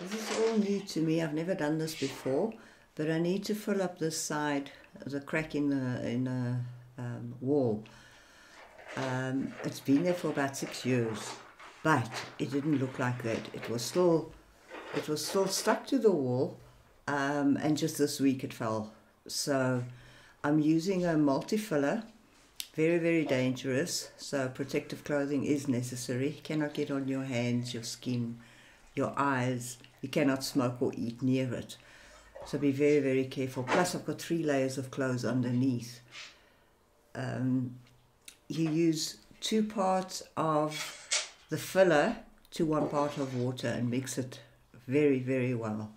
This is all new to me. I've never done this before, but I need to fill up this side, the crack in the wall. It's been there for about 6 years, but it didn't look like that. It was still stuck to the wall, and just this week it fell. So I'm using a multi-filler. Very, very dangerous, so protective clothing is necessary. You cannot get on your hands, your skin, your eyes. You cannot smoke or eat near it. So be very, very careful. Plus I've got 3 layers of clothes underneath. You use 2 parts of the filler to 1 part of water and mix it very, very well.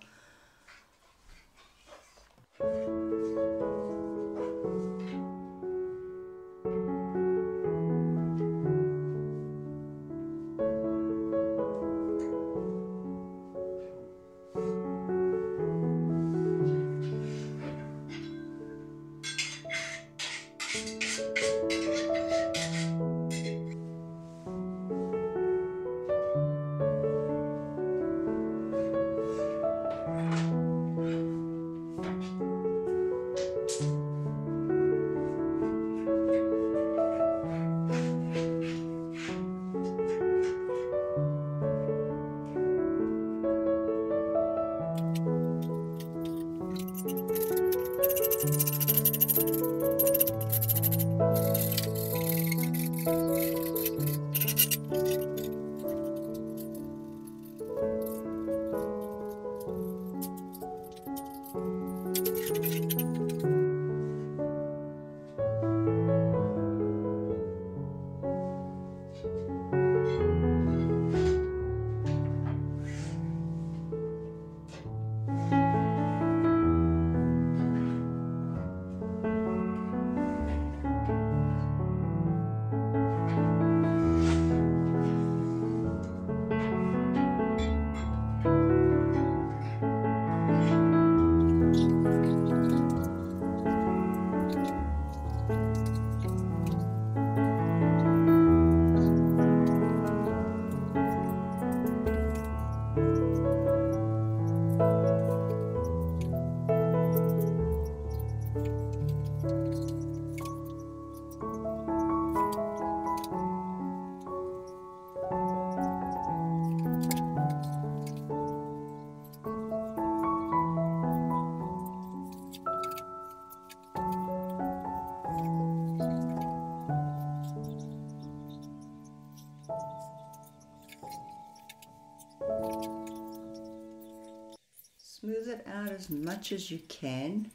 Smooth it out as much as you can,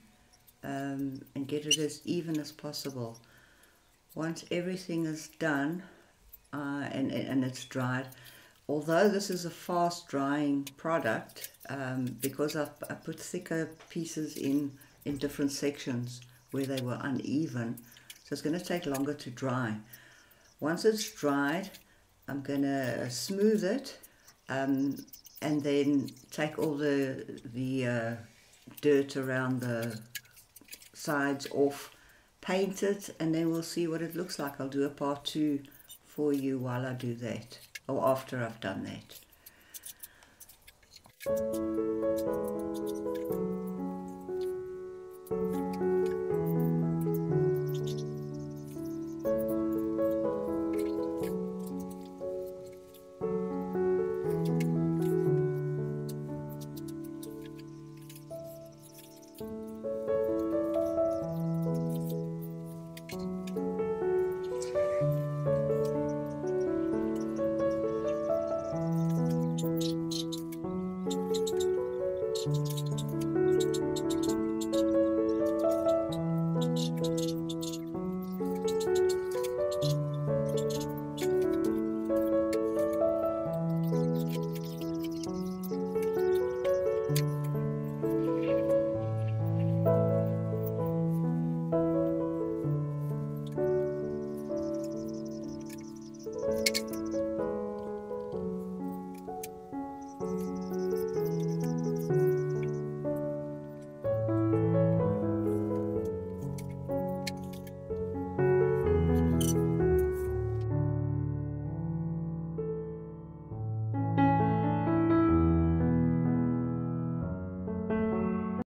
and get it as even as possible. Once everything is done and it's dried, although this is a fast drying product, because I put thicker pieces in different sections where they were uneven, so it's going to take longer to dry. Once it's dried, I'm going to smooth it, and then take all the dirt around the sides off, paint it, and then we'll see what it looks like. I'll do a part 2 for you while I do that, or after I've done that.